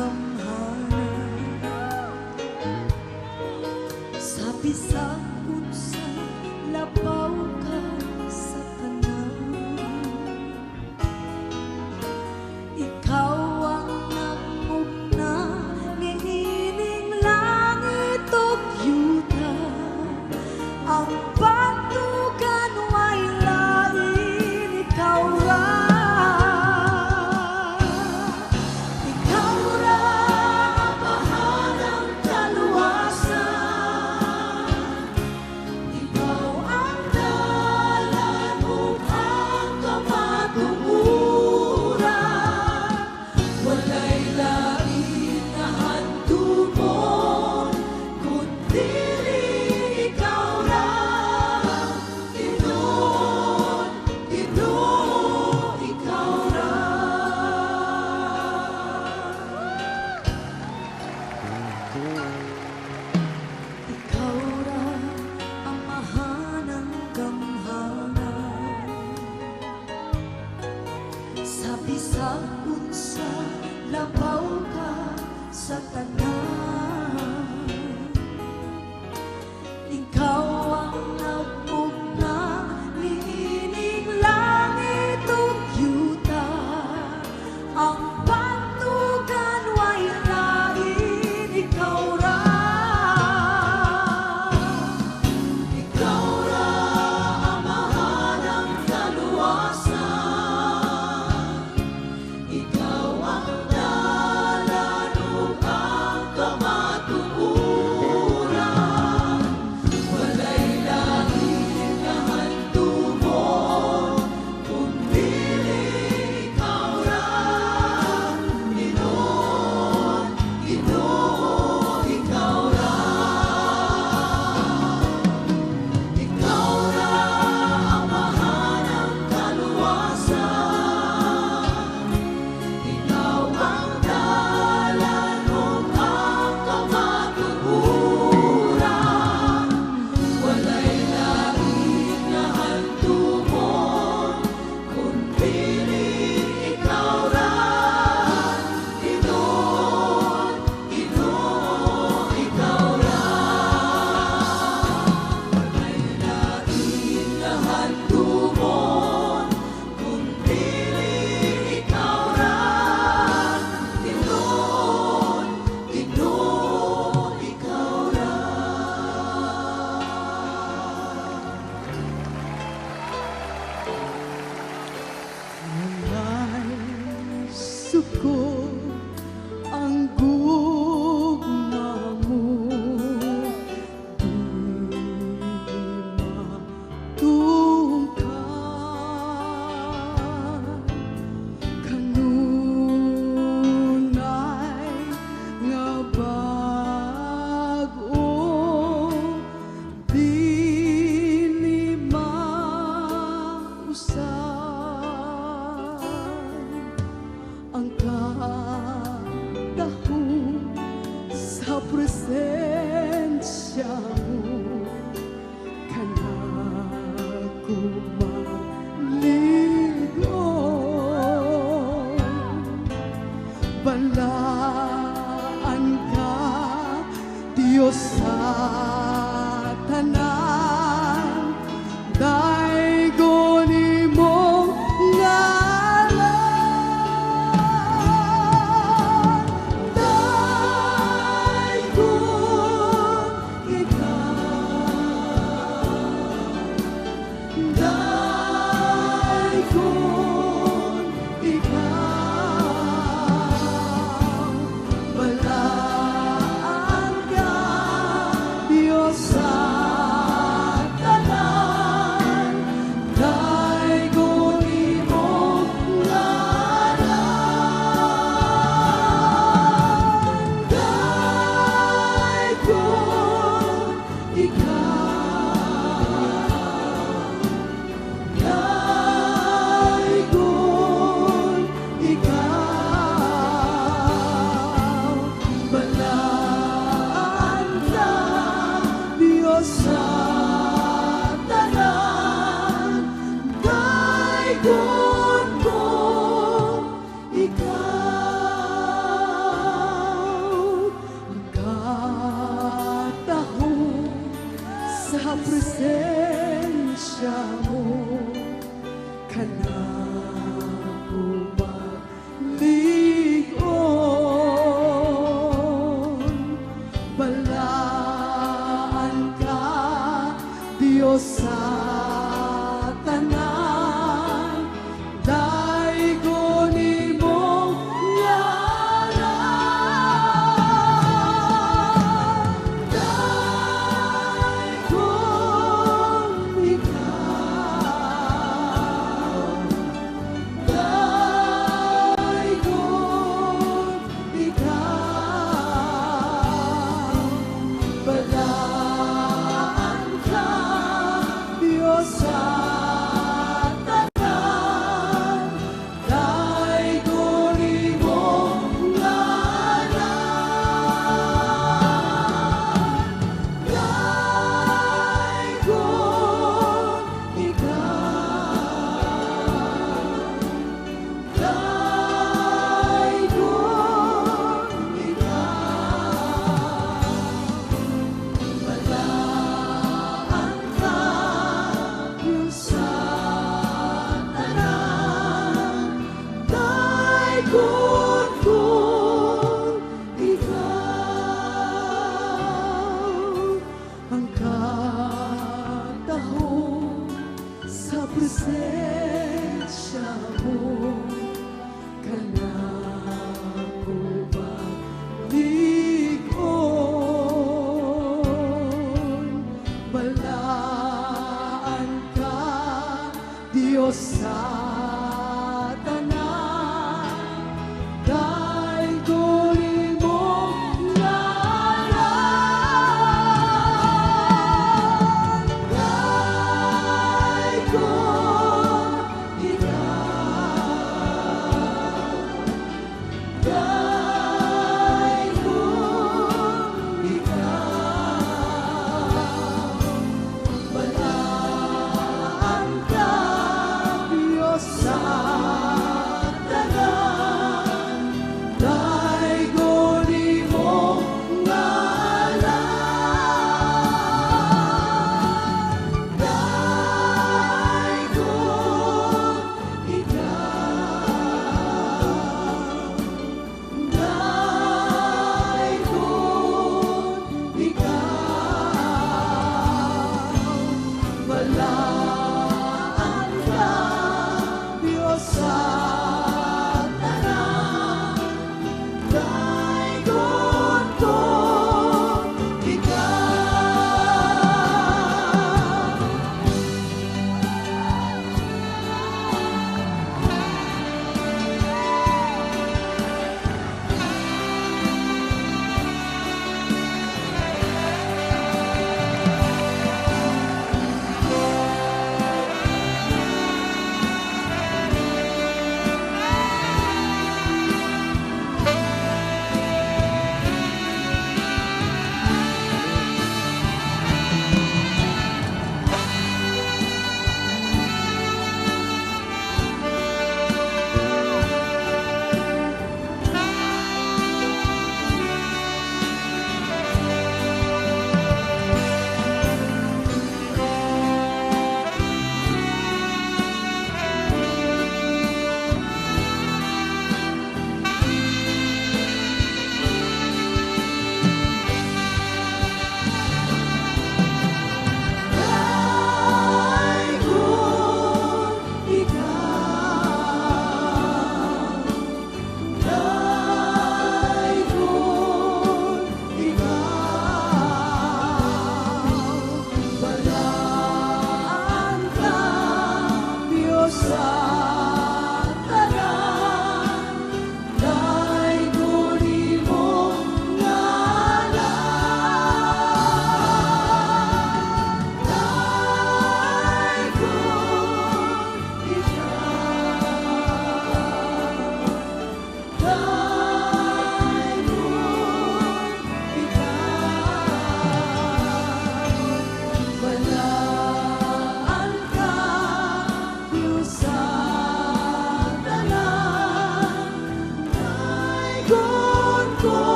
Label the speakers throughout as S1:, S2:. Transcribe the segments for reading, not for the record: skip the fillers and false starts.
S1: gamhanan sa bisag unsa labaw ka sa tanan. Ikaw ang nagmugna niining langit ug yuta, ang patugan way lain ikaw ra. Ikaw ra ang mahanang gamhanan sa bisag unsa labaw ka sa tanan. Ikaw ang nagmugna niining langit ug yuta, ang patugan way lain ikaw ra. Suko ang gugma mo, di matungkad. Kanunay nga bag-o, dili mausay ang kadahom sa presensya mo, kanako maligon. Balaan ka, Diyos sa tanan, daygon imong sa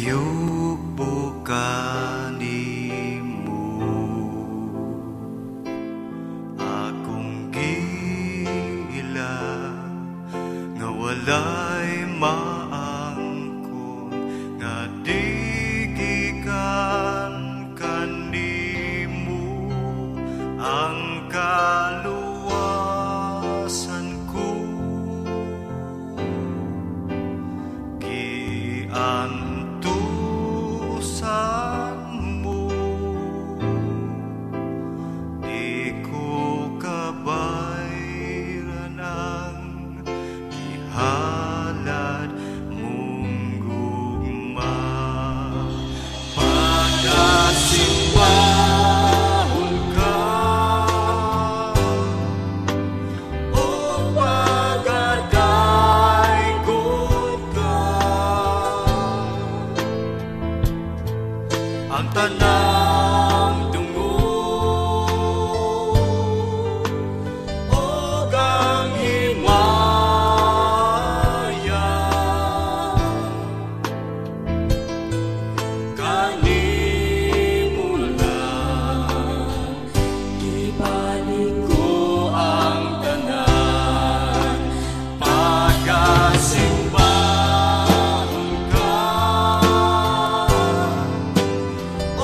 S2: Tiyukbo kanimo akong gila nga walay maangkon nga di gikan kanimo ang kaluwasan ko giantusan mo di ko kabayran ang ihalad mong gugma pagkasimbahon ka o pagadaygod ka ang tanang tungo o ang himaya kanimo lang ibalik ko ang tanan pagkasimbahon ka o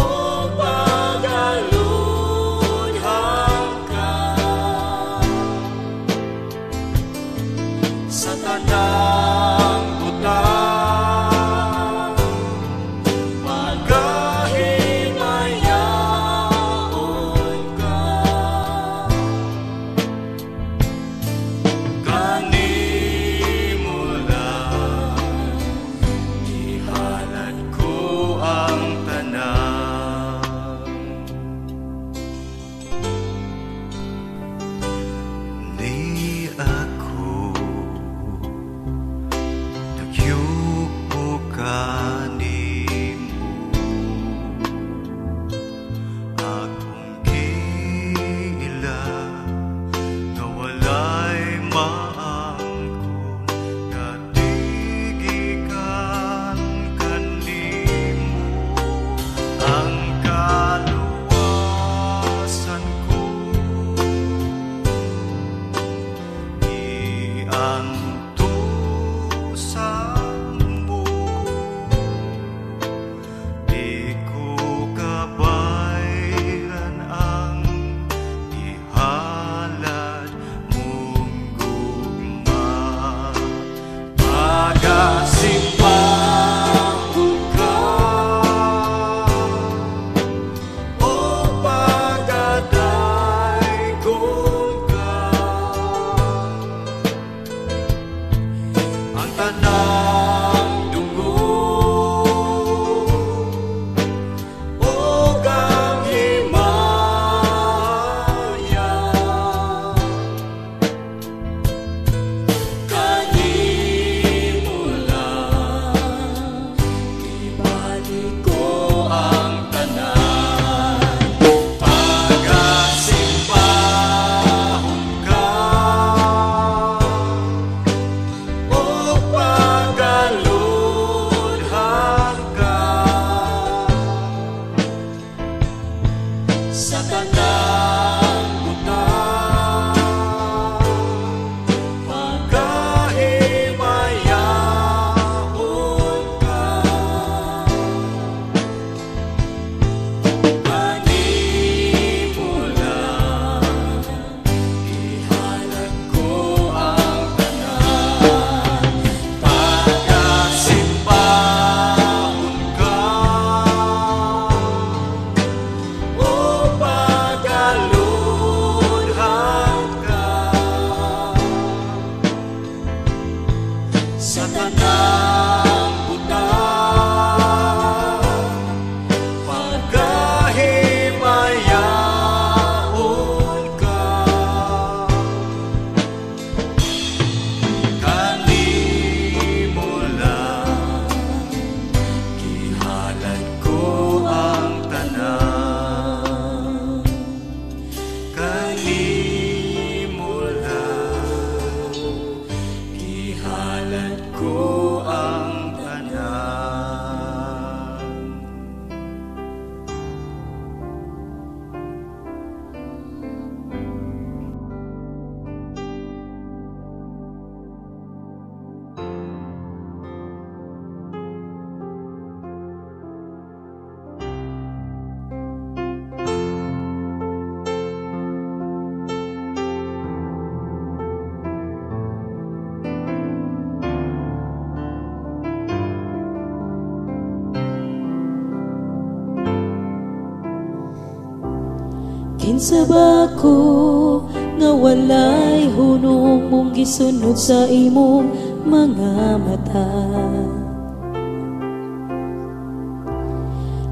S3: Kinsa ba ko nga walay hunong mong gisunod sa imong mga mata?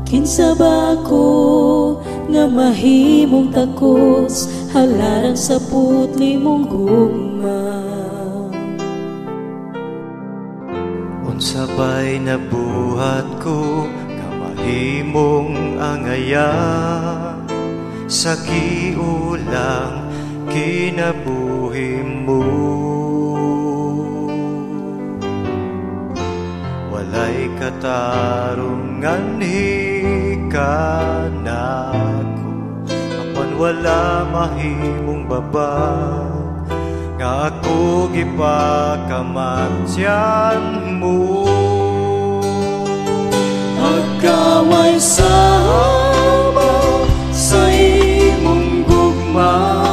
S3: Kinsa ba ko nga mahimong takos halaran sa putli mong gugma?
S2: Unsa ba'y nabuhat ko nga mahimong angaya sa kiulang kinabuhi mo? Walay katarungan hikanako, apan wala mahimong babag nga ako gipakamatyan mo.
S3: Magkaway sama sa imong gugma,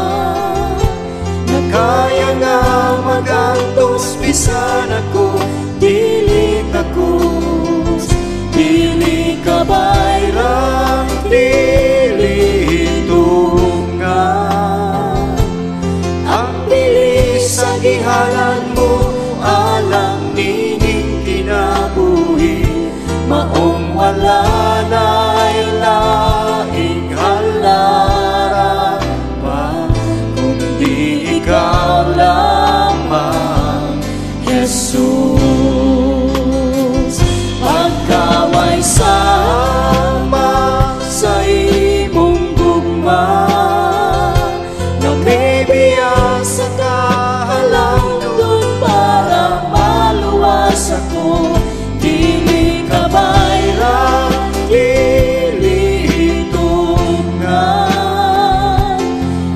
S2: Kaya nga magantos bisan ako
S3: dili takos, dili kabayrang,
S2: dili tungan. Ang bilis sa gihalan mo alang nining kinabuhi,
S3: maong wala na'y laing halaran pa, kundi ikaw lamang, Jesus. Pagkaway sama sa imong gugma, na may biyak sa kahalangdon para maluwas ako, dili kabayrang, dili tungan.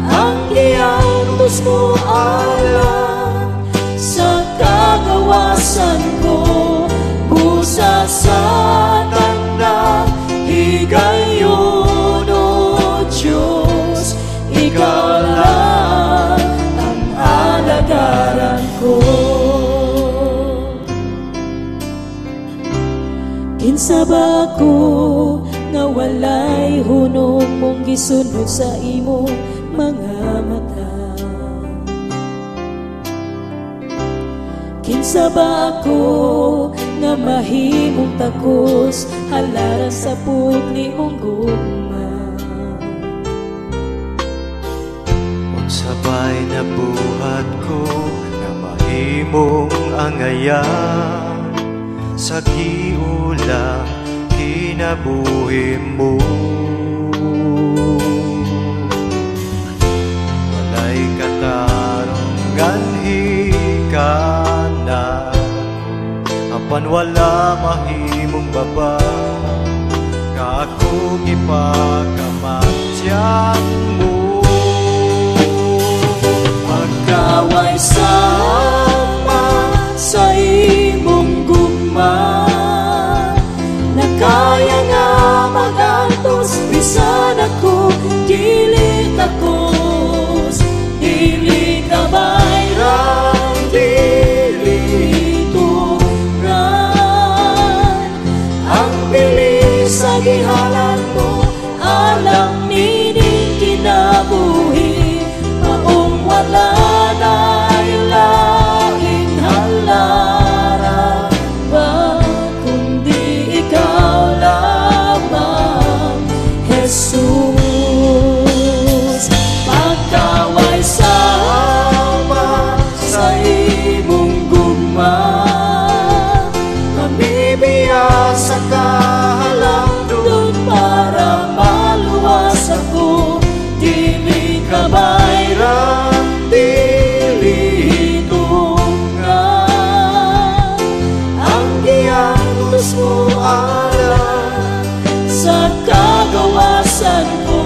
S3: Ang giantos mo alam sa kagawasan ko, busa sa tanda higayon, o Diyos, ikaw lang ang alagaran ko. Kinsa ba ko nga walay hunong mong gisunod sa imong mga mata? Kinsa ba ako nga mahimong takos halaran sa putli mong gugma?
S2: Unsa ba'y nabuhat ko nga mahimong angayan sa kiulang kinabuhi mo? Walay katarungan hikanan, apan wala mahimong baba nga ako gipakamatyan mo.
S3: Magkaway sama sa imong gugma, na kaya nga magantos bisan ako dili takos, dili kabayrang, dili tungan. Ang bilis sa gihalan mo alang nining kinabuhi, maong wala na'y laing halaran pa, kundi ikaw lamang, Jesus. Pagkaway sama sa imong gugma,
S2: Kami biya sa kahalangdon
S3: para maluwas ako, dili kabayrang, dili tungan.
S2: ang giantos mo
S3: Alam sa kagawasan ko,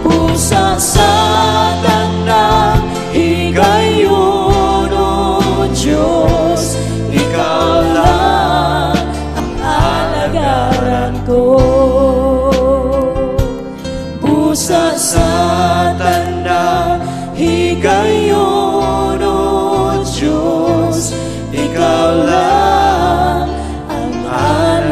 S3: busa sa tanang higayon, o Diyos, ikaw lang ang alagaran ko. Busa sa tanang higayon, o Diyos, ikaw lang ang alagaran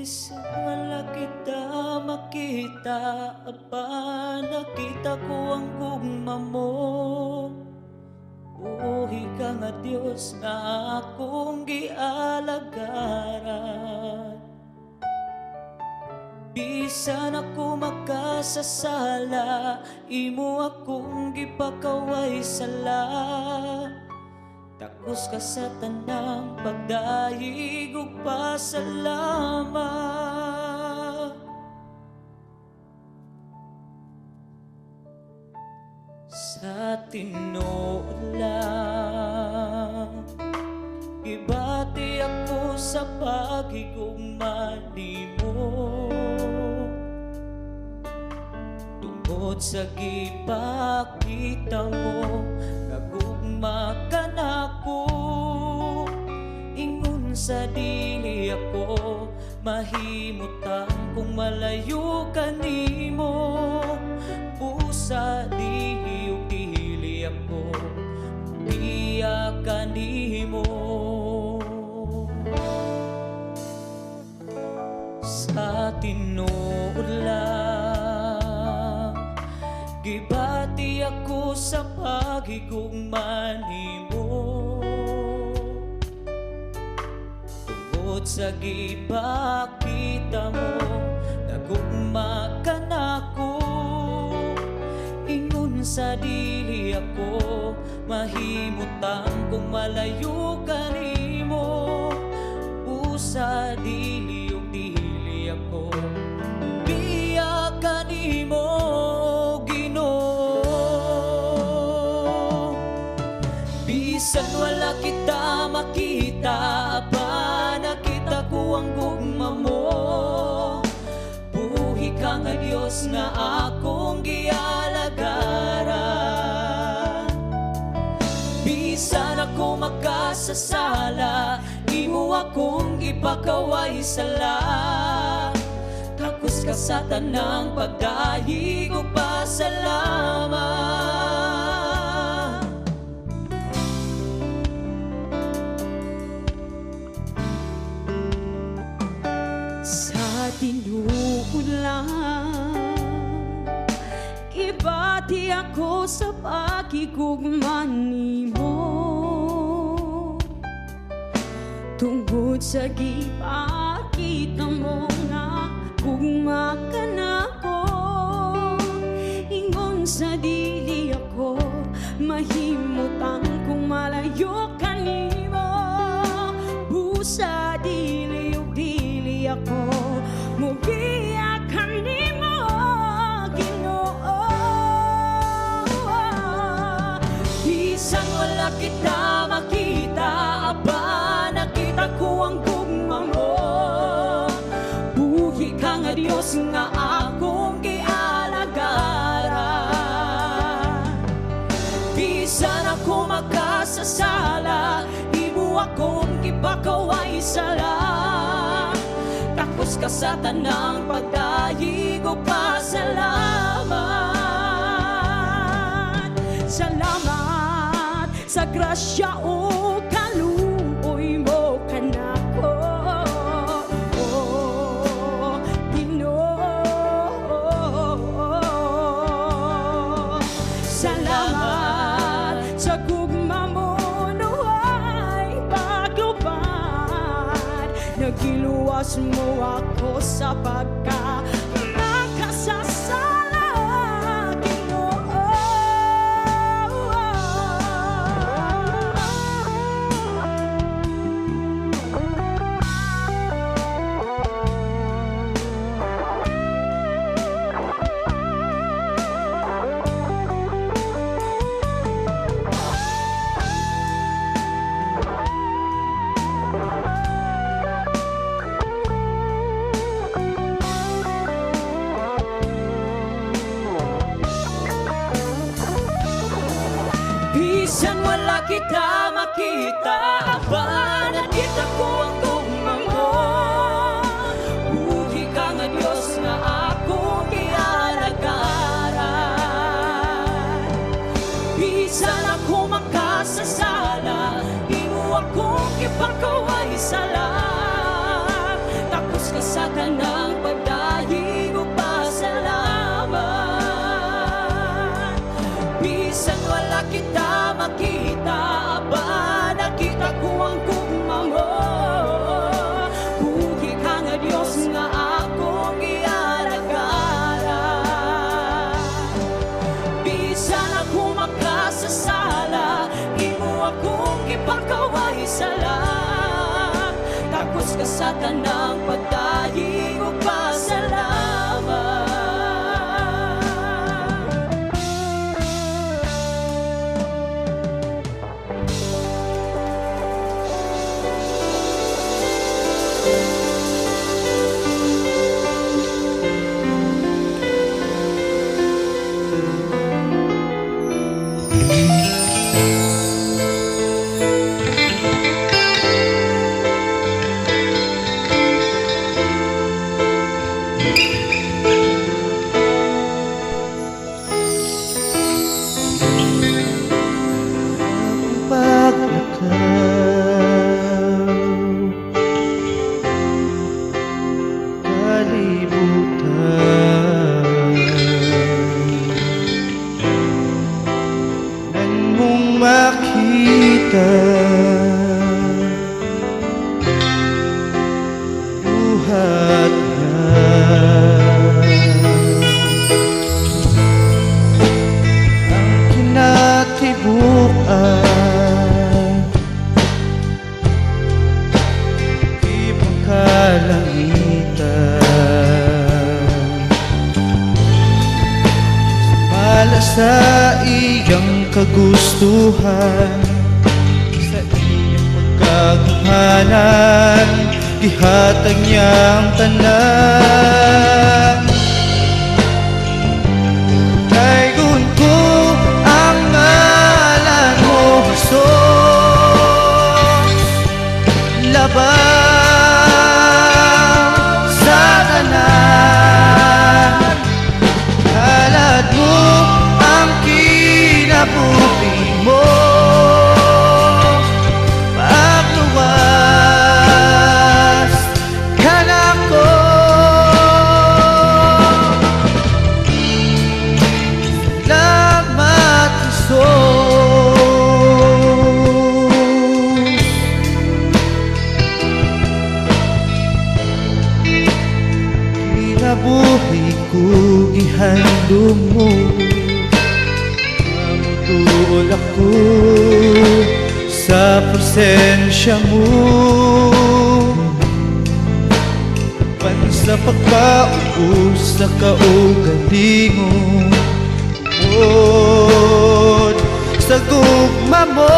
S3: Bisan wala kita makita, apa nakita ko ang gugma mo. Buhi ka nga Diyos nga akong gialagaran. Bisan ako makasasala, imo akong gipakaway sala. Takos ka sa tanang pagdayig ug pasalamat. Sa tinuod lang, gibati ako sa paghigugma nimo. Tungod sa gipakita mo, nagugma ka nako. Ingon sa dili ako mahimutang kung malayo ka nimo. Busa dili ug dili ako biya ka nimo. Sa tinuod lang, gibati ako sa paghigugma nimo. Tungod sa gipakita mo, nagugma ka nako. Ingon sa dili ako mahimutang kung malayo ka nimo. Busa dili ug dili ako biya ka nimo, Ginoo. Bisan wala kita makita, pa nakita ko ang gugma mo. Buhi ka nga Diyos nga akong gialagaran. Bisan ako makasasala, imo akong ipakaway sala. Takos ka sa tanang pagdayig ug pasalamat.
S1: Sa tinuod lang, gibati ako sa paghigugma nimo. Tungod sa gipakita mo nga gugma ka nako. Ingon sa dili ako mahimutang kung malayo ka nimo. Busa dili ug dili ako mubiya ka nimo, Ginoo. Bisan wala kita makita, aba nakita ko ang gugma mo. Buhi ka nga Diyos nga akong gialagaran. Bisan ako makasasala, imo akong gipakaway sala. Takos ka sa tanang pagdayig ug pasalamat. Salamat sa grasya o kaluoy mo kanako, oh, Ginoo. Salamat sa gugma mo nuhay paglubad. Nagiluwas mo ako sa pagka nakasasala, Ginoo. Bisan wala kita makita, aba nakita ko ang gugma mo. Buhi ka nga Diyos nga akong gialagaran. Bisan ako makasasala, imo akong ipakaway sala. Tapos
S3: ka sa kanang pagdahig o pasalamat. Bisan wala kita makita, aba nakita ko ang gugma mo. Buhi ka nga Diyos nga akong iaragala. Bisan ako makasasala, imo akong ipagkaway sala. Takos ka sa tanang pagdahig o pasalamat.
S2: Makita buhat na ang kinatibukan, ibang kalangitan, pala sa iyang kagustuhan, sa iyang pagkagumhanan, gihatag niyang tanan. Kaygon ko ang ngalan mo, Jesus, laban sa tanan. Halad mo ang kinabuhi mo, pagluwas ka na ko. Salamat, Jesus. Kinabuhi ko gihandom mo, mamutuol ako sa presensya mo. Pan sa pagkaubos sa kaugalingon, od sa gugma mo.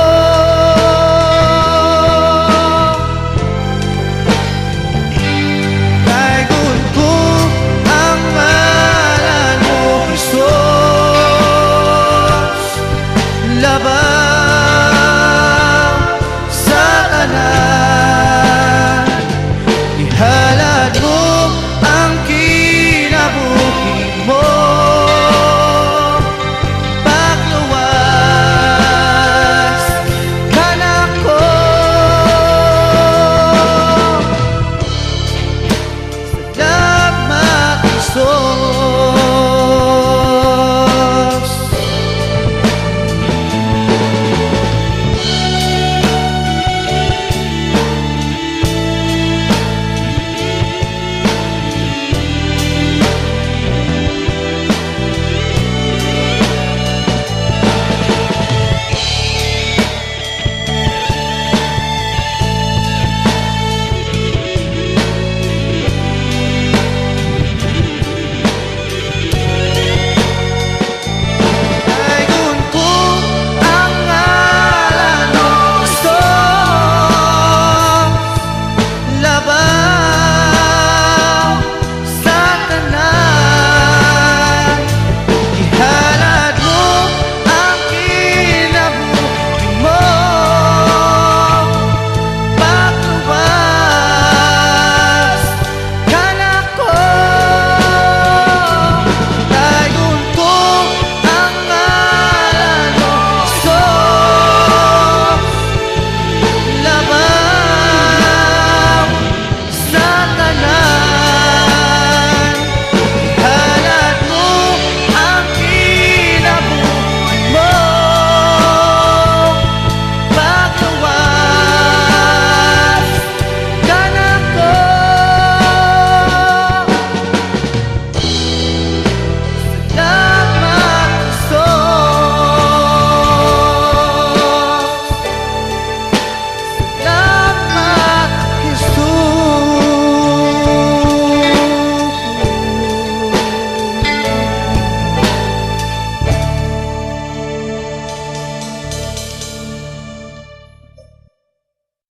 S2: Kaygon ko ang ngalan mo, Jesus, laban